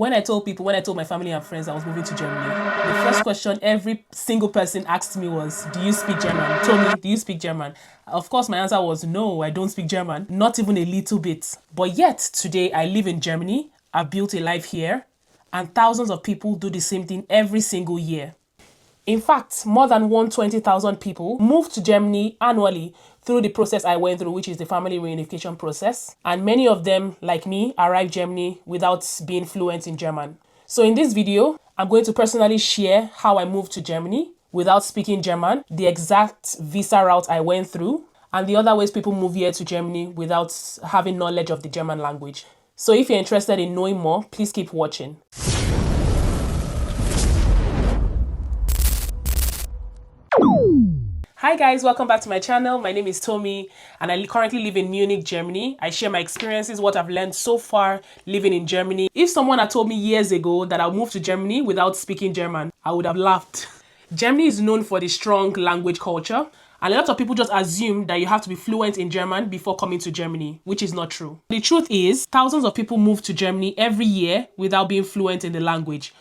When I told my family and friends I was moving to Germany, the first question every single person asked me was, do you speak German? Tommy, do you speak German? Of course, my answer was no, I don't speak German. Not even a little bit. But yet, today I live in Germany. I've built a life here. And thousands of people do the same thing every single year. In fact, more than 120,000 people move to Germany annually through the process I went through, which is the family reunification process. And many of them, like me, arrive Germany without being fluent in German. So in this video, I'm going to personally share how I moved to Germany without speaking German, the exact visa route I went through, and the other ways people move here to Germany without having knowledge of the German language. So if you're interested in knowing more, please keep watching. Hi guys, welcome back to my channel. My name is Tommy and I currently live in Munich, Germany. I share my experiences, what I've learned so far living in Germany. If someone had told me years ago that I'll move to Germany without speaking German, I would have laughed. Germany is known for the strong language culture, and a lot of people just assume that you have to be fluent in German before coming to Germany, which is not true. The truth is, thousands of people move to Germany every year without being fluent in the language.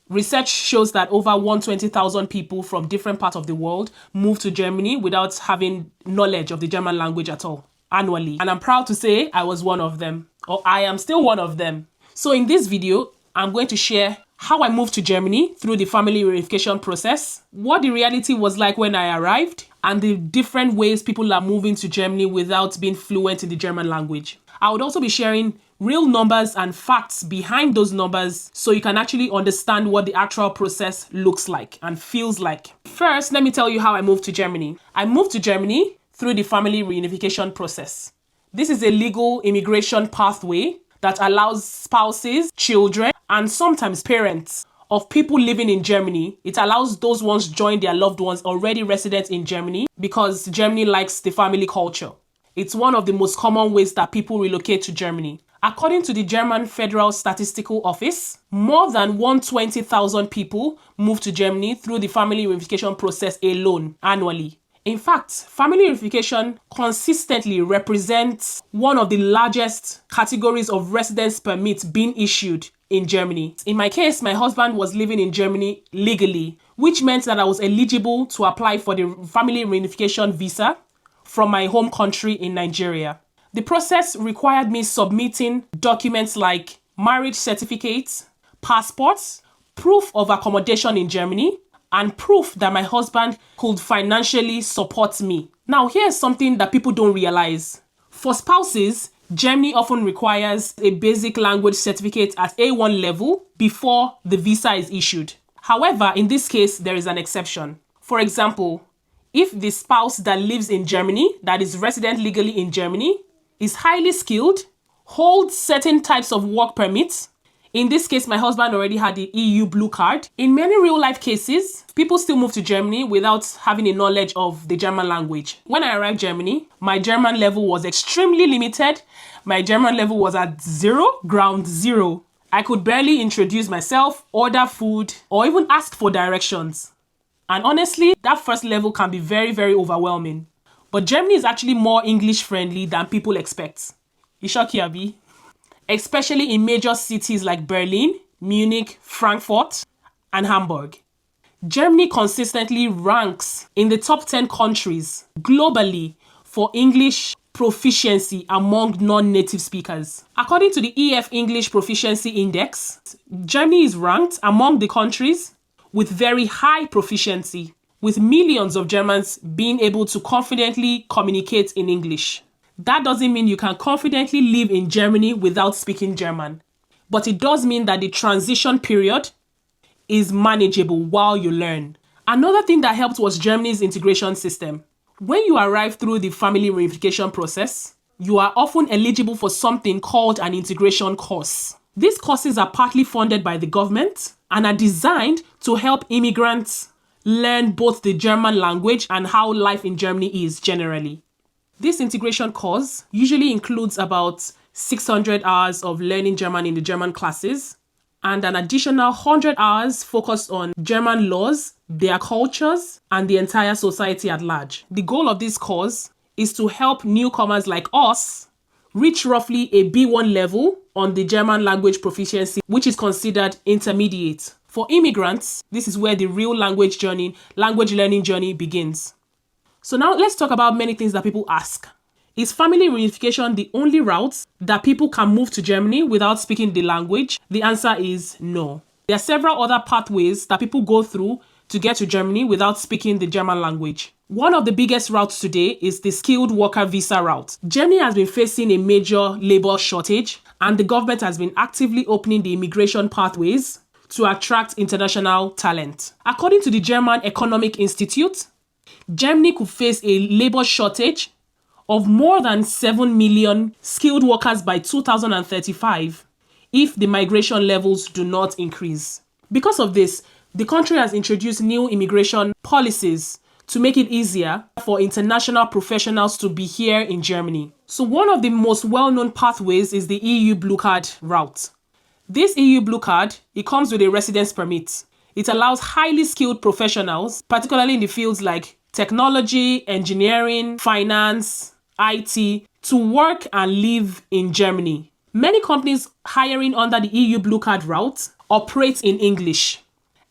Research shows that over 120,000 people from different parts of the world move to Germany without having knowledge of the German language at all, annually. And I'm proud to say I was one of them, or I am still one of them. So in this video, I'm going to share how I moved to Germany through the family reunification process, what the reality was like when I arrived, and the different ways people are moving to Germany without being fluent in the German language. I would also be sharing real numbers and facts behind those numbers so you can actually understand what the actual process looks like and feels like. First, let me tell you how I moved to Germany. I moved to Germany through the family reunification process. This is a legal immigration pathway that allows spouses, children, and sometimes parents of people living in Germany. It allows those ones join their loved ones already resident in Germany because Germany likes the family culture. It's one of the most common ways that people relocate to Germany. According to the German Federal Statistical Office, more than 120,000 people move to Germany through the family reunification process alone annually. In fact, family reunification consistently represents one of the largest categories of residence permits being issued in Germany. In my case, my husband was living in Germany legally, which meant that I was eligible to apply for the family reunification visa from my home country in Nigeria. The process required me submitting documents like marriage certificates, passports, proof of accommodation in Germany, and proof that my husband could financially support me. Now, here's something that people don't realize. For spouses, Germany often requires a basic language certificate at A1 level before the visa is issued. However, in this case, there is an exception. For example, if the spouse that lives in Germany, that is resident legally in Germany, is highly skilled, holds certain types of work permits. In this case, my husband already had the eubluecard. In many real-life cases, people still move to Germany without having a knowledge of the German language. When I arrived Germany, my German level was extremely limited. My German level was at ground zero. I could barely introduce myself, order food, or even ask for directions. And honestly, that first level can be very, very overwhelming. But Germany is actually more English friendly than people expect. You shock here, Abi? Especially in major cities like Berlin, Munich, Frankfurt, and Hamburg. Germany consistently ranks in the top 10 countries globally for English proficiency among non-native speakers. According to the EF English Proficiency Index, Germany is ranked among the countries with very high proficiency, with millions of Germans being able to confidently communicate in English. That doesn't mean you can confidently live in Germany without speaking German, but it does mean that the transition period is manageable while you learn. Another thing that helped was Germany's integration system. When you arrive through the family reunification process, you are often eligible for something called an integration course. These courses are partly funded by the government and are designed to help immigrants learn both the German language and how life in Germany is generally. This integration course usually includes about 600 hours of learning German in the German classes and an additional 100 hours focused on German laws, their cultures, and the entire society at large. The goal of this course is to help newcomers like us reach roughly a B1 level on the German language proficiency, which is considered intermediate. For immigrants, this is where the real language learning journey begins. So now let's talk about many things that people ask. Is family reunification the only route that people can move to Germany without speaking the language? The answer is no. There are several other pathways that people go through to get to Germany without speaking the German language. One of the biggest routes today is the skilled worker visa route. Germany has been facing a major labor shortage, and the government has been actively opening the immigration pathways to attract international talent. According to the German Economic Institute, Germany could face a labor shortage of more than 7 million skilled workers by 2035 if the migration levels do not increase. Because of this, the country has introduced new immigration policies to make it easier for international professionals to be here in Germany. So one of the most well-known pathways is the eubluecard route. This eubluecard, it comes with a residence permit. It allows highly skilled professionals, particularly in the fields like technology, engineering, finance, IT, to work and live in Germany. Many companies hiring under the eubluecard route operate in English,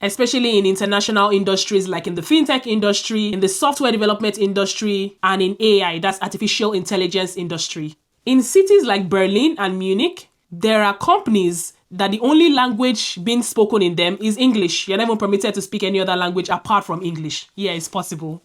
especially in international industries like in the fintech industry, in the software development industry, and in AI, that's artificial intelligence industry. In cities like Berlin and Munich, there are companies that the only language being spoken in them is English. You're not even permitted to speak any other language apart from English. Yeah, it's possible.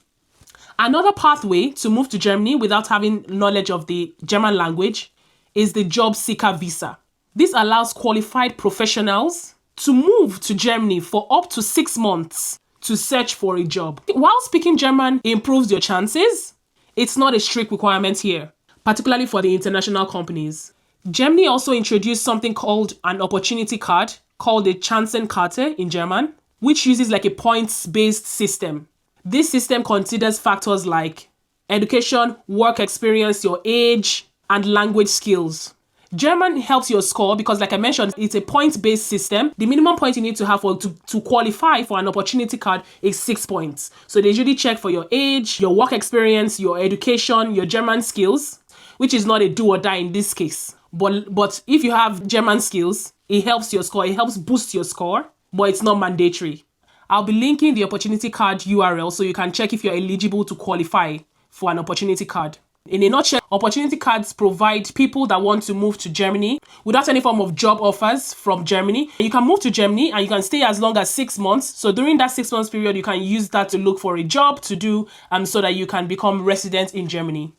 Another pathway to move to Germany without having knowledge of the German language is the job seeker visa. This allows qualified professionals to move to Germany for up to 6 months to search for a job. While speaking German improves your chances, it's not a strict requirement here, particularly for the international companies. Germany also introduced something called an opportunity card, called the Chancenkarte in German, which uses like a points-based system. This system considers factors like education, work experience, your age, and language skills. German helps your score because, like I mentioned, it's a point-based system. The minimum point you need to have to qualify for an opportunity card is 6 points. So they usually check for your age, your work experience, your education, your German skills, which is not a do or die in this case. But if you have German skills, it helps your score. It helps boost your score, but it's not mandatory. I'll be linking the opportunity card URL so you can check if you're eligible to qualify for an opportunity card. In a nutshell, opportunity cards provide people that want to move to Germany without any form of job offers from Germany. You can move to Germany and you can stay as long as 6 months. So during that 6 months period, you can use that to look for a job to do so that you can become resident in Germany.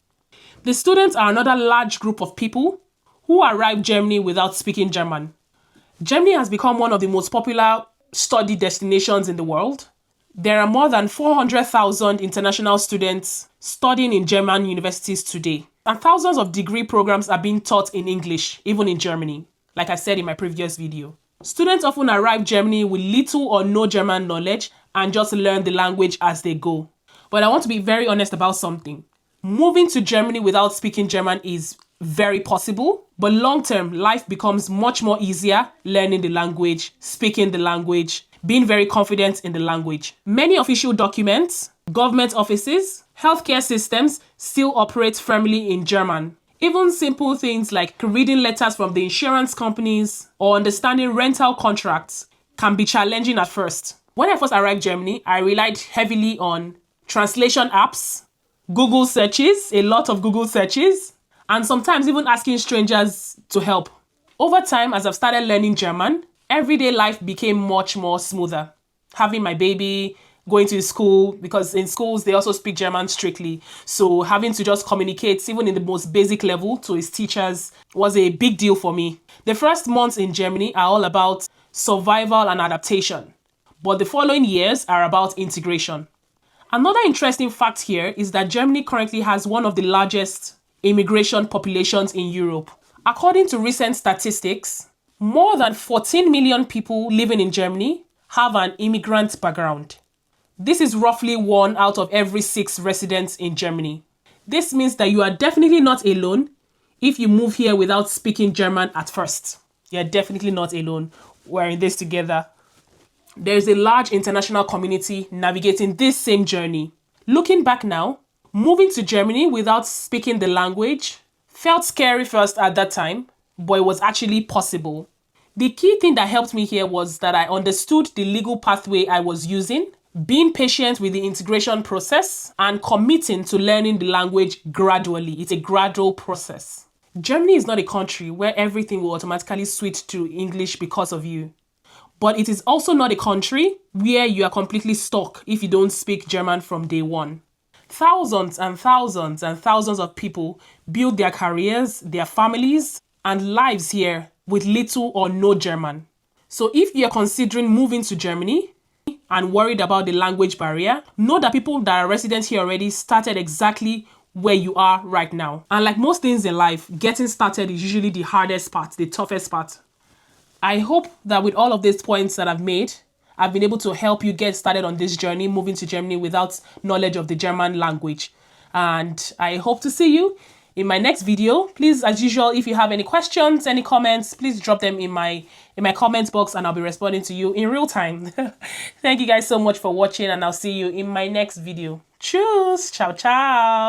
The students are another large group of people who arrive Germany without speaking German. Germany has become one of the most popular study destinations in the world. There are more than 400,000 international students studying in German universities today. And thousands of degree programs are being taught in English, even in Germany, like I said in my previous video. Students often arrive Germany with little or no German knowledge and just learn the language as they go. But I want to be very honest about something. Moving to Germany without speaking German is very possible, but long-term, life becomes much more easier learning the language, speaking the language, being very confident in the language. Many official documents, government offices, healthcare systems still operate firmly in German. Even simple things like reading letters from the insurance companies or understanding rental contracts can be challenging at first. When I first arrived Germany, I relied heavily on translation apps, Google searches, a lot of Google searches, and sometimes even asking strangers to help. Over time, as I've started learning German, everyday life became much more smoother. Having my baby, going to school, because in schools they also speak German strictly. So having to just communicate, even in the most basic level, to his teachers was a big deal for me. The first months in Germany are all about survival and adaptation, but the following years are about integration. Another interesting fact here is that Germany currently has one of the largest immigration populations in Europe. According to recent statistics, more than 14 million people living in Germany have an immigrant background. This is roughly 1 out of every 6 residents in Germany. This means that you are definitely not alone if you move here without speaking German at first. You're definitely not alone. We're in this together. There is a large international community navigating this same journey. Looking back now, moving to Germany without speaking the language felt scary first at that time, but it was actually possible. The key thing that helped me here was that I understood the legal pathway I was using, being patient with the integration process, and committing to learning the language gradually. It's a gradual process. Germany is not a country where everything will automatically switch to English because of you. But it is also not a country where you are completely stuck if you don't speak German from day one. Thousands and thousands and thousands of people build their careers, their families, and lives here with little or no German. So if you're considering moving to Germany and worried about the language barrier, know that people that are residents here already started exactly where you are right now. And like most things in life, getting started is usually the hardest part, the toughest part. I hope that with all of these points that I've made, I've been able to help you get started on this journey, moving to Germany without knowledge of the German language. And I hope to see you in my next video. Please, as usual, if you have any questions, any comments, please drop them in my comments box and I'll be responding to you in real time. Thank you guys so much for watching and I'll see you in my next video. Tschüss. Ciao, ciao.